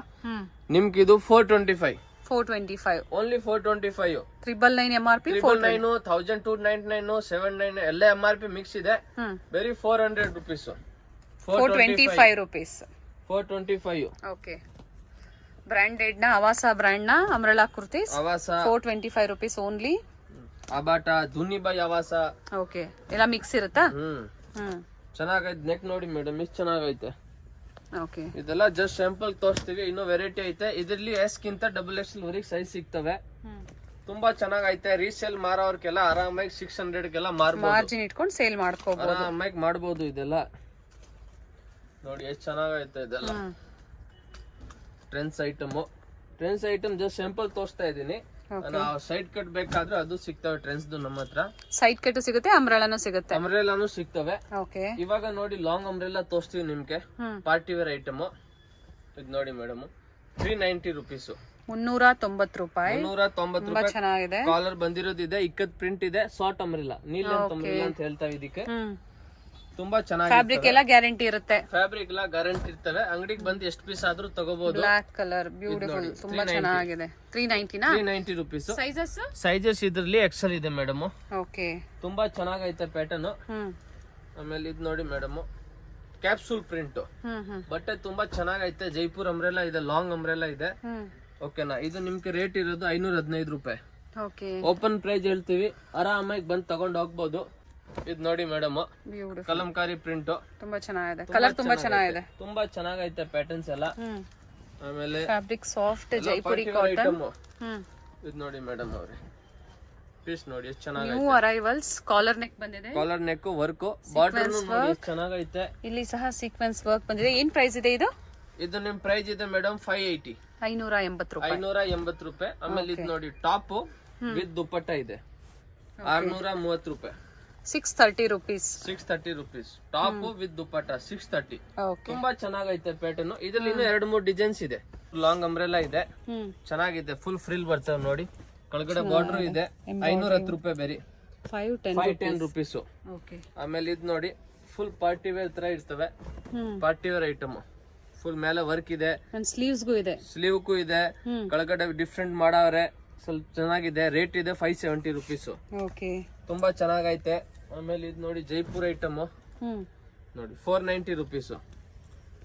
ನಿಮ್ಗೆ ಇದು 425 ಓನ್ಲಿ 425. 999 MRP, 999 1299 79 ಎಲ್ಲ MRP ಮಿಕ್ಸ್ ಇದೆ. ಬರೀ 400 ರುಪೀಸ್, 425 ರುಪೀಸ್, 425. ಓಕೆ, ಬ್ರಾಂಡೆಡ್ ನ ಆವಾಸ ಬ್ರಾಂಡ್ ನ ಅಂಬ್ರೆಲಾ ಕುರ್ತೀಸ್ ಆವಾಸ 425 ರುಪೀಸ್ ಓನ್ಲಿ. ಅಬಾಟ, ದುನಿ ಬೈ ಆವಾಸ, ಓಕೆ, ಎಲ್ಲ ಮಿಕ್ಸ್ ಇರುತ್ತಾ? ಚೆನ್ನಾಗೈತೆ. ನೆಕ್ ನೋಡಿ ಮೇಡಮ್ ಎಷ್ಟು ಚೆನ್ನಾಗೈತೆ. ಓಕೆ, ಇದೆಲ್ಲ ಜಸ್ಟ್ ಸ್ಯಾಂಪಲ್ ತೋರಿಸ್ತೀವಿ. ಇನ್ನೂ ವೆರೈಟಿ ಐತೆ. ಇದರಲ್ಲಿ S ಗಿಂತ ಡಬಲ್ XL ವರೆಗೆ ಸೈಜ್ ಸಿಗ್ತವೆ. ತುಂಬಾ ಚೆನ್ನಾಗೈತೆ. ರೀಸೇಲ್ ಮಾರೋರ್ಗೆಲ್ಲ ಆರಾಮಾಗಿ 600 ಗೆಲ್ಲ ಮಾರ್ಬೋದು, ಮಾರ್ಜಿನ್ ಇಟ್ಕೊಂಡು ಸೇಲ್ ಮಾಡ್ಕೋಬಹುದು, ಆರಾಮಾಗಿ ಮಾಡ್ಬೋದು. ಇದೆಲ್ಲ ನೋಡಿ ಎಷ್ಟು ಚೆನ್ನಾಗೈತೆ. ಇದೆಲ್ಲ ಟ್ರೆಂಡ್ಸ್ ಐಟಮ್ ಜಸ್ಟ್ ಸ್ಯಾಂಪಲ್ ತೋರಿಸ್ತಾ ಇದೀನಿ. ಸೈಡ್ ಕಟ್ ಬೇಕಾದ್ರೆ ಅದು ಸಿಗ್ತವೆ ಟ್ರೆಂಡ್ಸ್ ನಮ್ಮ ಹತ್ರ. ಸೈಡ್ ಕಟ್ ಸಿಗುತ್ತೆ, ಅಂಬ್ರೆಲಾನು ಸಿಗುತ್ತೆ. ಅಂಬ್ರೆಲಾನು ಸಿಗ್ತವೆ. ಓಕೆ, ಇವಾಗ ನೋಡಿ ಲಾಂಗ್ ಅಂಬ್ರೆಲಾ ತೋರಿಸ್ತೀವಿ ನಿಮ್ಗೆ. ಪಾರ್ಟಿ ವೇರ್ ಐಟಮ್ ಇದು ನೋಡಿ ಮೇಡಮ್, 390 ರುಪೀಸ್. 390 ರೂಪಾಯಿ. 390 ತುಂಬಾ ರೂಪಾಯಿ. ಚೆನ್ನಾಗಿದೆ. ಕಾಲರ್ ಬಂದಿರೋದಿದೆ, ಇಕ್ಕತ್ ಪ್ರಿಂಟ್ ಇದೆ, ಶಾರ್ಟ್ ಅಂಬ್ರೆಲಾ, ನೀಲ್ ಅಂಬ್ರೆಲಾ ಅಂತ ಹೇಳ್ತಾವೆ ಇದಕ್ಕೆ. ತುಂಬಾ ಚೆನ್ನಾಗಿ ಫ್ಯಾಬ್ರಿಕ್ ಎಲ್ಲ ಗ್ಯಾರಂಟಿ ಇರುತ್ತೆ. ಫ್ಯಾಬ್ರಿಕ್ ಎಲ್ಲ ಗ್ಯಾರಂಟಿ ಇರ್ತವೆ. ಅಂಗಡಿಗೆ ಬಂದು ಎಷ್ಟು ಪೀಸ್ ಆದ್ರೂ ತಗೋಬಹುದು. ಬ್ಲಾಕ್ ಕಲರ್ ಬ್ಯೂಟಿಫುಲ್, ತುಂಬಾ ಚೆನ್ನಾಗಿದೆ. 390 ನಾ? 390 ರುಪೀಸ್. ಸೈಜಸ್ ಸೈಜಸ್ ಇದ್ರಲ್ಲಿ ಎಕ್ಸೆಲ್ ಇದೆ ಮೇಡಮ್. ಓಕೆ. ತುಂಬಾ ಚೆನ್ನಾಗೈತೆ ಪ್ಯಾಟರ್ನ್. ಆಮೇಲೆ ಇದು ನೋಡಿ ಮೇಡಮ್, ಕ್ಯಾಪ್ಸೂಲ್ ಪ್ರಿಂಟ್ ಬಟ್ಟೆ ತುಂಬಾ ಚೆನ್ನಾಗೈತೆ. ಜೈಪುರ್ ಅಂಬ್ರೆಲಾ ಇದೆ, ಲಾಂಗ್ ಅಂಬ್ರೆಲಾ ಇದೆ. ಓಕೆನಾ? ಇದು ನಿಮ್ಗೆ ರೇಟ್ ಇರೋದು 515 ರೂಪಾಯಿ. ಓಕೆ. ಓಪನ್ ಪ್ರೈಸ್ ಹೇಳ್ತೀವಿ, ಆರಾಮಾಗಿ ಬಂದು ತಗೊಂಡ್ ಹೋಗ್ಬೋದು. ಇದು ನೋಡಿ ಮೇಡಮ್, ಕಲಂಕಾರಿ ಪ್ರಿಂಟ್ ತುಂಬಾ ಚೆನ್ನಾಗಿದೆ. ಕಲರ್ ತುಂಬಾ ಚೆನ್ನಾಗಿದೆ. ತುಂಬಾ ಚೆನ್ನಾಗೈತೆ ಪ್ಯಾಟರ್ನ್ಸ್ ಎಲ್ಲ. ಆಮೇಲೆ ಫ್ಯಾಬ್ರಿಕ್ ಸಾಫ್ಟ್ ಜೈಪುರಿ ಕಾಟನ್. ಇದು ನೋಡಿ ಮೇಡಮ್ ಅವ್ರೆ, ಪೀಸ್ ನೋಡಿ ಎಷ್ಟು ಚೆನ್ನಾಗೈತೆ. New arrivals. ಕಾಲರ್ ನೆಕ್ ಬಂದಿದೆ. ಕಾಲರ್ ನೆಕ್ ವರ್ಕ್, ಬಾರ್ಡರ್ ನೋಡಿ ಎಷ್ಟು ಚೆನ್ನಾಗೈತೆ. ಇಲ್ಲಿ ಸಹ ಸೀಕ್ವೆನ್ಸ್ ವರ್ಕ್ ಬಂದಿದೆ. ಏನ್ ಪ್ರೈಸ್ ಇದೆ ಇದು? ಇದು ನಿಮ್ ಪ್ರೈಸ್ ಇದೆ ಮೇಡಮ್ 580. 580 ರೂಪಾಯಿ. 580 ರೂಪಾಯಿ. ಆಮೇಲೆ ಇದು ನೋಡಿ ಟಾಪ್ ವಿತ್ ದುಪ್ಪಟ್ಟ ಇದೆ, 630 ರೂಪಾಯಿ. 630 rupees. 630 rupees. Top with dupatta 630. Okay. ತುಂಬಾ ಚೆನ್ನಾಗೈತೆ ಪ್ಯಾಟರ್ನ್. ಇದ್ರಲ್ಲಿ ಇನ್ನೂ 2-3 ಡಿಸೈನ್ಸ್ ಇದೆ. ಲಾಂಗ್ ಅಂಬ್ರೆಲಾ ಇದೆ, ಚೆನ್ನಾಗಿದೆ. ಫುಲ್ ಫ್ರಿಲ್ ಬರ್ತವೆ ನೋಡಿ. ಕೆಳಗಡೆ ಬಾರ್ಡರ್ ಇದೆ. 510 ರೂಪಾಯಿ ಬೇರೆ. 510 ರುಪೀಸ್. ಓಕೆ. ಆಮೇಲೆ ಇದು ನೋಡಿ, ಫುಲ್ ಪಾರ್ಟಿ ವೇರ್ ತರ ಇರ್ತವೆ. Party wear item. ಫುಲ್ ಮೇಲೆ ವರ್ಕ್ ಇದೆ, ಸ್ಲೀವ್ಸ್ಗೂ ಇದೆ, ಸ್ಲೀವ್ಗೂ ಇದೆ. ಕೆಳಗಡೆ ಡಿಫ್ರೆಂಟ್ ಮಾಡವ್ರೆ, ಸ್ವಲ್ಪ ಚೆನ್ನಾಗಿದೆ. ರೇಟ್ ಇದೆ 570 ರುಪೀಸ್. ಓಕೆ. ತುಂಬಾ ಚೆನ್ನಾಗೈತೆ. ಆಮೇಲೆ ಇದು ನೋಡಿ ಜೈಪುರ್ ಐಟಮ್ ನೋಡಿ 490 ರುಪೀಸ್.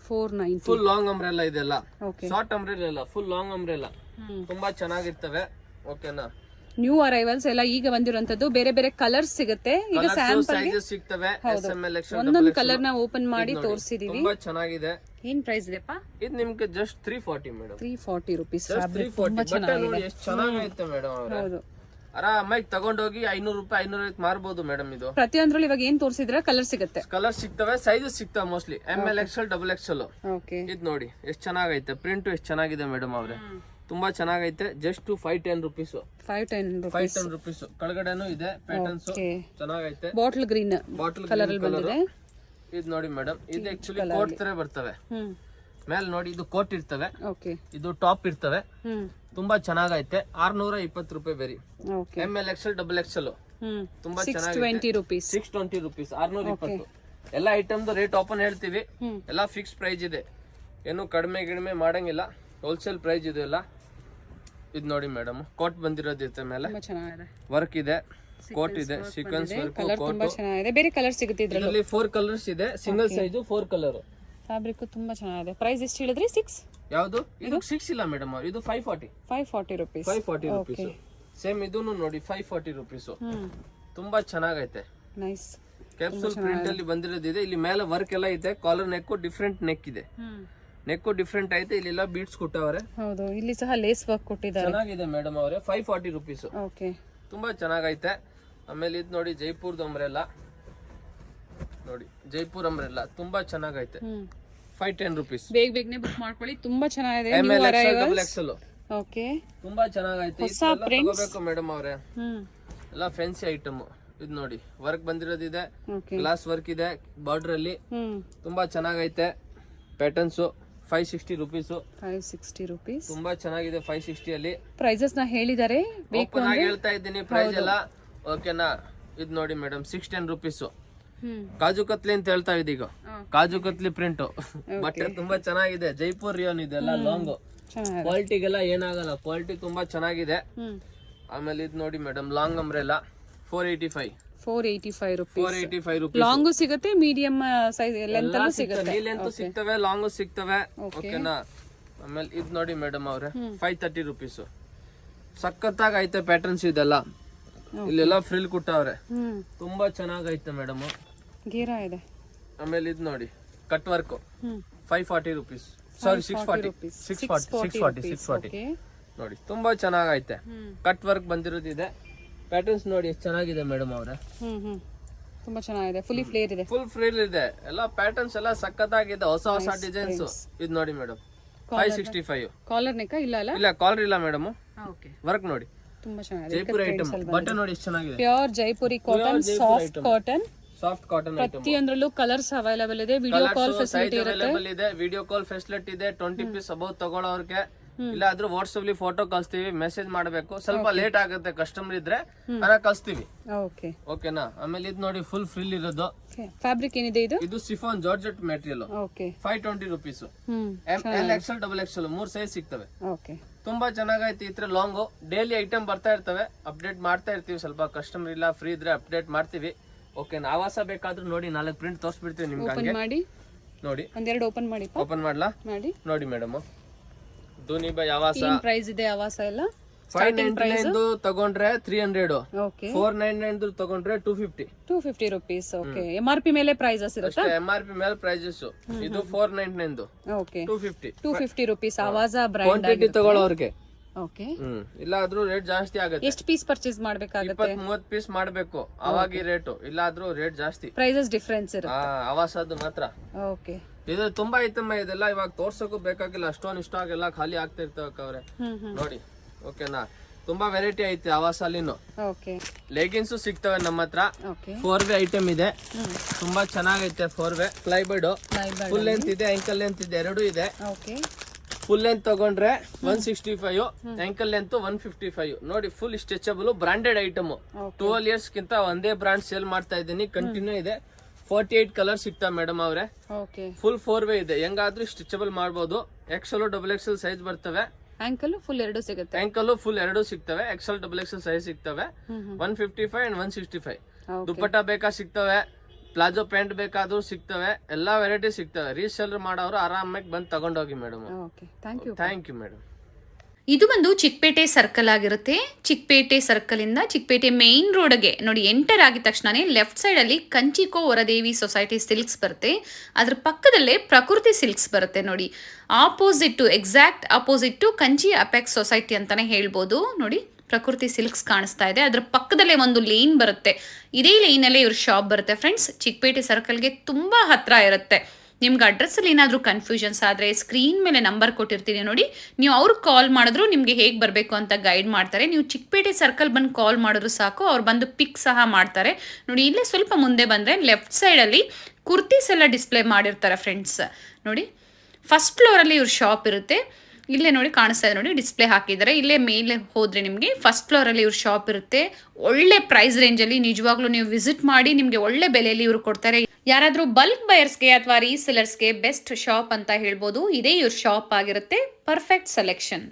490. ಫುಲ್ ಲಾಂಗ್ ಅಂಬ್ರೆಲಾ ಇದೆಲ್ಲ, ಶಾರ್ಟ್ ಅಂಬ್ರೆಲಾ ಇಲ್ಲ, ಫುಲ್ ಲಾಂಗ್ ಅಂಬ್ರೆಲಾ. ತುಂಬಾ ಚೆನ್ನಾಗಿರ್ತವೆ. ಓಕೆನಾ? ನ್ಯೂ ಅರೈವಲ್ಸ್ ಎಲ್ಲ ಈಗ ಬಂದಿರುವಂತದ್ದು. ಬೇರೆ ಬೇರೆ ಕಲರ್ಸ್ ಸಿಗುತ್ತೆ. ಈಗ ಸ್ಯಾಂಪಲ್ ಸೈಜಸ್ ಸಿಗ್ತವೆ. SML XL ಒಂದೊಂದು ಕಲರ್ ನ ಓಪನ್ ಮಾಡಿ ತೋರಿಸಿದೀವಿ. ತುಂಬಾ ಚೆನ್ನಾಗಿದೆ. ಏನ್ ಪ್ರೈಸ್ ಇದೆಪ್ಪ? ಇದು ನಿಮ್ಗೆ ಜಸ್ಟ್ 340 ಮೇಡಮ್. 340 rupees. 340. ಬಟ್ಟೆ ನೋಡಿ ಎಷ್ಟು ಚೆನ್ನಾಗೈತೆ ಮೇಡಮ್ ಅವ್ರೆ. ಹೌದು. ಆರಾಮಾಗಿ ತಗೊಂಡೋಗಿ 500 ರೂಪಾಯಿ 550 ಮಾರ್ಬೋದು ಮೇಡಮ್. ಇದು ಪ್ರತಿಯೊಂದ್ರಲ್ಲಿ ಇವಾಗ ಏನ್ ತೋರಿಸಿದ್ರೆ ಕಲರ್ ಸಿಗುತ್ತೆ. ಕಲರ್ ಸಿಗ್ತವೆ, ಸೈಜಸ್ ಸಿಗ್ತವೆ mostly. ML XL XXL. Okay. ಇದು ನೋಡಿ ಎಷ್ಟು ಚೆನ್ನಾಗೈತೆ. ಪ್ರಿಂಟ್ ಎಷ್ಟು ಚೆನ್ನಾಗಿದೆ ಮೇಡಮ್ ಅವ್ರೆ. ತುಂಬಾ ಚೆನ್ನಾಗೈತೆ. Just 510 rupees. 510 ರುಪೀಸ್. ಕೆಳಗಡೆನೂ ಇದೆ ಪ್ಯಾಟರ್ನ್ಸ್, ಚೆನ್ನಾಗೈತೆ. ಬಾಟಲ್ ಗ್ರೀನ್ ಕಲರ್ ಬಂದಿದೆ. ಇದು ನೋಡಿ ಮೇಡಮ್, ಇದು ಆಕ್ಚುಲಿ ಕೋಟ್ ತರ ಬರ್ತವೆ. ಮೇಲೆ ನೋಡಿ ಇದು ಕೋಟ್ ಇರ್ತವೆ, ಇದು ಟಾಪ್ ಇರ್ತವೆ. ತುಂಬಾ ಚೆನ್ನಾಗೈತೆ. 620 ರೂಪಾಯಿ ಬೇರೆ. ML XL XXL. ತುಂಬಾ ಚೆನ್ನಾಗಿದೆ. 620 ರುಪೀಸ್. 620. ಎಲ್ಲ ಐಟಮ್ ರೇಟ್ ಓಪನ್ ಹೇಳ್ತೀವಿ. ಎಲ್ಲ ಫಿಕ್ಸ್ ಪ್ರೈಸ್ ಇದೆ, ಏನು ಕಡಿಮೆ ಗಿಡಿಮೆ ಮಾಡಂಗಿಲ್ಲ. ಹೋಲ್ಸೇಲ್ ಪ್ರೈಸ್ ಇದೆ ಎಲ್ಲ. ಇದು ನೋಡಿ ಮೇಡಮ್, ಕೋಟ್ ಬಂದಿರೋದೈತೆ, ಮೇಲೆ ವರ್ಕ್ ಇದೆ, ಕೋಟ್ ಇದೆ, ಸೀಕ್ವೆನ್ಸ್ ವರ್ಕ್, ಕೋಟ್ ಚೆನ್ನಾಗಿದೆ. ಬೇರೆ ಕಲರ್ ಸಿಗುತ್ತೆ ಇದರಲ್ಲಿ. 4 ಕಲರ್ಸ್ ಇದೆ, ಸಿಂಗಲ್ ಸೈಜ್ 4 ಕಲರ್. ಫ್ಯಾಬ್ರಿಕ್ ತುಂಬಾ ಚೆನ್ನಾಗಿದೆ. ಪ್ರೈಸ್ ಎಷ್ಟು ಹೇಳಿದ್ರಿ? 6. ಯಾವುದು ಇದು? 6 ಇಲ್ಲ ಮೇಡಮ್, ಇದು 540 rupees. 540 ರುಪೀಸ್. ಸೇಮ್ ಇದೂನು ನೋಡಿ 540 ರುಪೀಸ್. ತುಂಬಾ ಚೆನ್ನಾಗೈತೆ. ನೈಸ್. ಕ್ಯಾಪ್ಸೂಲ್ ಪ್ರಿಂಟ್ ಅಲ್ಲಿ ಬಂದಿರೋದಿದೆ. ಇಲ್ಲಿ ಮೇಲೆ ವರ್ಕ್ ಎಲ್ಲ ಇದೆ. ಕಾಲರ್ ನೆಕ್ ಡಿಫ್ರೆಂಟ್ ನೆಕ್ ಇದೆ. ನೆಕ್ ಡಿಫ್ರೆಂಟ್ ಐತೆ. ಇಲ್ಲೆಲ್ಲ ಬೀಡ್ಸ್ ಕೊಟ್ಟವ್ರೆ. ಹೌದು, ಇಲ್ಲಿ ಸಹ ಲೇಸ್ ವರ್ಕ್ ಕೊಟ್ಟಿದ್ದಾರೆ. ಚೆನ್ನಾಗಿದೆ ಮೇಡಮ್ ಅವರೇ. 540 ರುಪೀಸ್. ಓಕೆ. ತುಂಬಾ ಚೆನ್ನಾಗೈತೆ. ಆಮೇಲೆ ಇದು ನೋಡಿ ಜೈಪುರ್ದ ಅಂಬ್ರೆಲಾ ನೋಡಿ, ಜೈಪುರ್ ಅಂಬ್ರೆಲಾ ತುಂಬಾ ಚೆನ್ನಾಗೈತೆ. 510 ರುಪೀಸ್. ಬೇಗನೆ ಬುಕ್ ಮಾಡ್ಕೊಳ್ಳಿ. ತುಂಬಾ ಚೆನ್ನಾಗಿದೆ. ML XL XXL. ಓಕೆ. ತುಂಬಾ ಚೆನ್ನಾಗೈತೆ. ತಗೋಬೇಕು ಮೇಡಮ್ ಅವರೇ. ಎಲ್ಲ ಫ್ಯಾನ್ಸಿ ಐಟಮ್. ಇದು ನೋಡಿ ವರ್ಕ್ ಬಂದಿರೋದಿದೆ, ಗ್ಲಾಸ್ ವರ್ಕ್ ಇದೆ ಬಾರ್ಡರ್ ಅಲ್ಲಿ. ತುಂಬಾ ಚೆನ್ನಾಗೈತೆ. Patterns 560 rupees. 560 rupees. ತುಂಬಾ ಚೆನ್ನಾಗಿದೆ. 560 ಅಲ್ಲಿ ಪ್ರೈಸಸ್ ನ ಹೇಳಿದ್ದಾರೆ. ಓಪನ್ ಆಗಿ ಹೇಳ್ತಾ ಇದ್ದೀನಿ ಪ್ರೈಸ್ ಎಲ್ಲ. ಓಕೆನಾ? ಇದು ನೋಡಿ ಮೇಡಮ್ 610 ರುಪೀಸ್. ಕಾಜು ಕತ್ಲಿ ಅಂತ ಹೇಳ್ತಾ ಇದೀಗ. ಕಾಜು ಕತ್ಲಿ ಪ್ರಿಂಟ್ ಬಟ್ಟೆ ತುಂಬಾ ಚೆನ್ನಾಗಿದೆ. ಜೈಪುರ್ ರಿಯೋನ್ ಇದೆಲ್ಲ ಲಾಂಗ್. ಕ್ವಾಲಿಟಿಗೆಲ್ಲ ಏನಾಗಲ್ಲ, ಕ್ವಾಲಿಟಿ ತುಂಬಾ ಚೆನ್ನಾಗಿದೆ. ಆಮೇಲೆ ಇದು ನೋಡಿ madam, long umbrella 485 rupees. Long ಸಿಗುತ್ತೆ, ಮೀಡಿಯಂ ಸೈಜ್ ಲೆಂತ್ ಅಲ್ಲೂ ಸಿಗುತ್ತೆ. ಲೆಂತ್ ಸಿಗ್ತವೆ, ಲಾಂಗ್ ಸಿಗ್ತವೆ. ಓಕೆನಾ? ಆಮೇಲೆ ಇದು ನೋಡಿ ಮೇಡಮ್ ಅವ್ರೆ 530 ರುಪೀಸ್. ಸಖತ್ತಾಗಿ ಐತೆ ಪ್ಯಾಟರ್ನ್ಸ್ ಇದೆಲ್ಲ. ಇಲ್ಲೆಲ್ಲ ಫ್ರಿಲ್ ಕೊಟ್ಟವ್ರೆ. ತುಂಬಾ ಚೆನ್ನಾಗೈತೆ ಮೇಡಮ್. ಗೇರಾ ಇದೆ. ಆಮೇಲೆ ಇದು ನೋಡಿ ಕಟ್ ವರ್ಕ್ 540 ರುಪೀಸ್. ಸಾರಿ 640 ನೋಡಿ. ತುಂಬಾ ಚೆನ್ನಾಗೈತೆ. Cut work ಬಂದಿರೋದಿದೆ. ಪ್ಯಾಟರ್ನ್ಸ್ ನೋಡಿ ಎಷ್ಟು ಚೆನ್ನಾಗಿದೆ ಮೇಡಮ್ ಅವ್ರೆ. ತುಂಬಾ ಚೆನ್ನಾಗಿದೆ. ಫುಲ್ ಫ್ಲೇರ್ ಇದೆ. ಎಲ್ಲ ಪ್ಯಾಟರ್ನ್ಸ್ ಎಲ್ಲ ಸಖತ್ತಾಗಿದೆ. ಹೊಸ ಡಿಸೈನ್ಸ್. ಇದು ನೋಡಿ ಮೇಡಮ್ 565. ಕಾಲರ್ ನೆಕ್ ಇಲ್ಲ, ಕಾಲರ್ ಇಲ್ಲ ಮೇಡಮ್. ವರ್ಕ್ ನೋಡಿ ತುಂಬಾ ಚೆನ್ನಾಗಿದೆ. ಜೈಪುರ್ ಐಟಮ್. ಬಟ್ಟೆ ನೋಡಿ ಎಷ್ಟು ಚೆನ್ನಾಗಿದೆ. Pure Jaipuri cotton, soft cotton. ಪ್ರತಿಯೊಂದರಲ್ಲೂ ಕಲರ್ಸ್ ಅವೈಲೇಬಲ್ ಇದೆ. ವಿಡಿಯೋ ಕಾಲ್ ಫೆಸಿಲಿಟಿ ಇರುತ್ತೆ. ವಿಡಿಯೋ ಕಾಲ್ ಫೆಸಿಲಿಟಿ ಇದೆ. 20 ಪೀಸ್ ಅಬೌವ್ ತಗೊಳ್ಳೋರ್ಗೆ ಇಲ್ಲ ಆದ್ರೂ ವಾಟ್ಸ್ಆಪ್ ಅಲ್ಲಿ ಫೋಟೋ ಕಳಿಸ್ತೀವಿ, ಮೆಸೇಜ್ ಮಾಡಬೇಕು, ಸ್ವಲ್ಪ ಲೇಟ್ ಆಗುತ್ತೆ ಕಸ್ಟಮರ್ ಇದ್ರೆ ಕಳಿಸ್ತೀವಿ. ಓಕೆನಾ. ಆಮೇಲೆ ಇದು ನೋಡಿ ಫುಲ್ ಫ್ರಿಲ್ ಇರೋದು ಫ್ಯಾಬ್ರಿಕ್ ಏನಿದೆ ಇದು? ಇದು chiffon georgette material. 520 rupees. L Excel double Excel 3 size ಸಿಗ್ತವೆ. ತುಂಬಾ ಚೆನ್ನಾಗೈತಿ. ಈ ತರ ಲಾಂಗ್ ಡೈಲಿ ಐಟಮ್ ಬರ್ತಾ ಇರ್ತವೆ, ಅಪ್ಡೇಟ್ ಮಾಡ್ತಾ ಇರ್ತೀವಿ. ಸ್ವಲ್ಪ ಕಸ್ಟಮರ್ ಇಲ್ಲ ಫ್ರೀ ಇದ್ರೆ ಅಪ್ಡೇಟ್ ಮಾಡ್ತೀವಿ. ಓಕೆನಾ. ಆವಾಸ ಬೇಕಾದ್ರೂ ನೋಡಿ 4 ಪ್ರಿಂಟ್ ತೋರಿಸ್ಬಿಡ್ತೀವಿ ನಿಮ್ಗೆ. ಹಂಗೆ ನೋಡಿ ಒಂದೆರಡು ಓಪನ್ ಮಾಡಿ. ಓಪನ್ ಮಾಡ್ಲಾ? ನೋಡಿ ಮೇಡಮ್, ಧೋನಿ ಬೈ ಆವಾಸ. ಏನ್ ಪ್ರೈಸ್ ಇದೆ ಆವಾಸ ಎಲ್ಲ? 599 ತಗೊಂಡ್ರೆ 300, 499 ತಗೊಂಡ್ರೆ 250 rupees. ಓಕೆ. MRP ಮೇಲೆ ಪ್ರೈಸಸ್ ಇರುತ್ತಾ? MRP ಮೇಲೆ ಪ್ರೈಸಸ್. ಇದು 499, ಓಕೆ, 250 rupees ಆವಾಸ ಬ್ರ್ಯಾಂಡ್. ಕ್ವಾಂಟಿಟಿ ತಗೊಳ್ಳೋರ್ಗೆ. ಓಕೆ. ಇಲ್ಲ ಆದ್ರೂ ರೇಟ್ ಜಾಸ್ತಿ ಆಗುತ್ತೆ. ಎಷ್ಟು ಪೀಸ್ ಪರ್ಚೇಸ್ ಮಾಡ್ಬೇಕಾಗುತ್ತೆ? 20-30 ಪೀಸ್ ಮಾಡ್ಬೇಕು, ಅವಾಗ ಈ ರೇಟ್. ಇಲ್ಲ ಆದ್ರೂ ರೇಟ್ ಜಾಸ್ತಿ, ಪ್ರೈಸಸ್ ಡಿಫರೆನ್ಸ್ ಇರುತ್ತೆ. ಆವಾಸದ್ದು ಮಾತ್ರ. ಓಕೆ. ಇದು ತುಂಬಾ ಐಟಮ್ ಇದೆಲ್ಲ ಇವಾಗ ತೋರ್ಸಕ್ಕೂ ಬೇಕಾಗಿಲ್ಲ, ಅಷ್ಟೊಂದು ಇಷ್ಟ ಆಗೆಲ್ಲ ಖಾಲಿ ಆಗ್ತಾ ಇರ್ತವೆ ನೋಡಿ. ಓಕೆನಾ. ತುಂಬಾ ವೆರೈಟಿ ಐತೆ ಆವಾಸ ಅಲ್ಲಿನು. ಲೆಗಿನ್ಸ್ ಸಿಗ್ತವೆ ನಮ್ಮ ಹತ್ರ. 4 ಐಟಮ್ ಇದೆ, ತುಂಬಾ ಚೆನ್ನಾಗೈತೆ. 4 ಪ್ಲೈಬೋರ್ಡ್, ಫುಲ್ ಲೆಂತ್ ಇದೆ, ಆಂಕಲ್ ಲೆಂತ್ ಇದೆ, ಎರಡೂ ಇದೆ. ಫುಲ್ ಲೆಂತ್ ತಗೊಂಡ್ರೆ 165, ಆಂಕಲ್ ಲೆಂತ್ 155. ನೋಡಿ full stretchable branded item. 12 years ಗಿಂತ ಒಂದೇ ಬ್ರಾಂಡ್ ಸೇಲ್ ಮಾಡ್ತಾ ಇದ್ದೀನಿ, ಕಂಟಿನ್ಯೂ ಇದೆ. 48 ಕಲರ್ ಸಿಗ್ತಾವೆ ಮೇಡಮ್ ಅವ್ರೆ. ಫುಲ್ 4 ಇದೆ, ಹೆಂಗಾದ್ರೂ ಸ್ಟ್ರೆಚಬಲ್ ಮಾಡ್ಬೋದು. ಎಕ್ಸೆಲ್ ಡಬಲ್ ಎಕ್ಸೆಲ್ ಸೈಜ್ ಬರ್ತವೆ. ಆಂಕಲ್ ಫುಲ್ ಎರಡು ಸಿಗುತ್ತೆ. ಆಂಕಲ್ ಫುಲ್ ಎರಡು ಸಿಗ್ತವೆ. ಎಕ್ಸೆಲ್ ಡಬಲ್ ಎಕ್ಸೆಲ್ ಸೈಜ್ ಸಿಗ್ತವೆ. 155 and 165. ದುಪ್ಪಟ್ಟ ಬೇಕಾ ಸಿಗ್ತವೆ, ಪ್ಲಾಜೋ ಪ್ಯಾಂಟ್ ಬೇಕಾದ್ರೂ ಸಿಗ್ತವೆ, ಎಲ್ಲಾ ವೆರೈಟಿ ಸಿಗ್ತವೆ. ರೀಸೇಲರ್ ಮಾಡೋರು ಆರಾಮಾಗಿ ಬಂದು ತಗೊಂಡೋಗಿ ಮೇಡಮ್. Thank you madam. ಇದು ಬಂದು ಚಿಕ್ಕಪೇಟೆ ಸರ್ಕಲ್ ಆಗಿರುತ್ತೆ. ಚಿಕ್ಕಪೇಟೆ ಸರ್ಕಲ್ ಇಂದ ಚಿಕ್ಕಪೇಟೆ ಮೇನ್ ರೋಡ್ಗೆ ನೋಡಿ ಎಂಟರ್ ಆಗಿದ ತಕ್ಷಣನೇ ಲೆಫ್ಟ್ ಸೈಡ್ ಅಲ್ಲಿ ಕಂಚಿಕೋ ವರದೇವಿ ಸೊಸೈಟಿ ಸಿಲ್ಕ್ಸ್ ಬರುತ್ತೆ. ಅದ್ರ ಪಕ್ಕದಲ್ಲೇ ಪ್ರಕೃತಿ ಸಿಲ್ಕ್ಸ್ ಬರುತ್ತೆ ನೋಡಿ. Exact opposite Kanchi apex society ಅಂತಾನೆ ಹೇಳ್ಬೋದು. ನೋಡಿ ಪ್ರಕೃತಿ ಸಿಲ್ಕ್ಸ್ ಕಾಣಿಸ್ತಾ ಇದೆ, ಅದ್ರ ಪಕ್ಕದಲ್ಲೇ ಒಂದು ಲೇನ್ ಬರುತ್ತೆ. ಇದೇ ಲೈನಲ್ಲೇ ಇವ್ರ ಶಾಪ್ ಬರುತ್ತೆ ಫ್ರೆಂಡ್ಸ್. ಚಿಕ್ಕಪೇಟೆ ಸರ್ಕಲ್ಗೆ ತುಂಬಾ ಹತ್ರ ಇರುತ್ತೆ. ನಿಮ್ಗೆ ಅಡ್ರೆಸ್ಸಲ್ಲಿ ಏನಾದರೂ ಕನ್ಫ್ಯೂಷನ್ಸ್ ಆದರೆ ಸ್ಕ್ರೀನ್ ಮೇಲೆ ನಂಬರ್ ಕೊಟ್ಟಿರ್ತೀನಿ ನೋಡಿ, ನೀವು ಅವ್ರಿಗೆ ಕಾಲ್ ಮಾಡಿದ್ರು ನಿಮಗೆ ಹೇಗೆ ಬರಬೇಕು ಅಂತ ಗೈಡ್ ಮಾಡ್ತಾರೆ. ನೀವು ಚಿಕ್ಕಪೇಟೆ ಸರ್ಕಲ್ ಬಂದು ಕಾಲ್ ಮಾಡಿದ್ರು ಸಾಕು, ಅವ್ರು ಬಂದು ಪಿಕ್ ಸಹ ಮಾಡ್ತಾರೆ ನೋಡಿ. ಇಲ್ಲೇ ಸ್ವಲ್ಪ ಮುಂದೆ ಬಂದರೆ ಲೆಫ್ಟ್ ಸೈಡಲ್ಲಿ ಕುರ್ತೀಸ್ ಎಲ್ಲ ಡಿಸ್ಪ್ಲೇ ಮಾಡಿರ್ತಾರೆ ಫ್ರೆಂಡ್ಸ್ ನೋಡಿ. ಫಸ್ಟ್ ಫ್ಲೋರಲ್ಲಿ ಇವ್ರ ಶಾಪ್ ಇರುತ್ತೆ. ಇಲ್ಲೇ ನೋಡಿ ಕಾಣಿಸ್ತಾ ಇದೆ ನೋಡಿ, ಡಿಸ್ಪ್ಲೇ ಹಾಕಿದ್ದಾರೆ. ಇಲ್ಲೇ ಮೇಲೆ ಹೋದರೆ ನಿಮಗೆ ಫಸ್ಟ್ ಫ್ಲೋರಲ್ಲಿ ಇವ್ರ ಶಾಪ್ ಇರುತ್ತೆ. ಒಳ್ಳೆ ಪ್ರೈಸ್ ರೇಂಜಲ್ಲಿ ನಿಜವಾಗ್ಲೂ ನೀವು ವಿಸಿಟ್ ಮಾಡಿ, ನಿಮಗೆ ಒಳ್ಳೆ ಬೆಲೆಯಲ್ಲಿ ಇವರು ಕೊಡ್ತಾರೆ. ಯಾರಾದರೂ ಬಲ್ಕ್ ಬಯರ್ಸ್ಗೆ ಅಥವಾ ರೀಸೆಲರ್ಸ್ಗೆ ಬೆಸ್ಟ್ ಶಾಪ್ ಅಂತ ಹೇಳ್ಬೋದು. ಇದೇ ಇವ್ರ ಶಾಪ್ ಆಗಿರುತ್ತೆ. Perfect selection.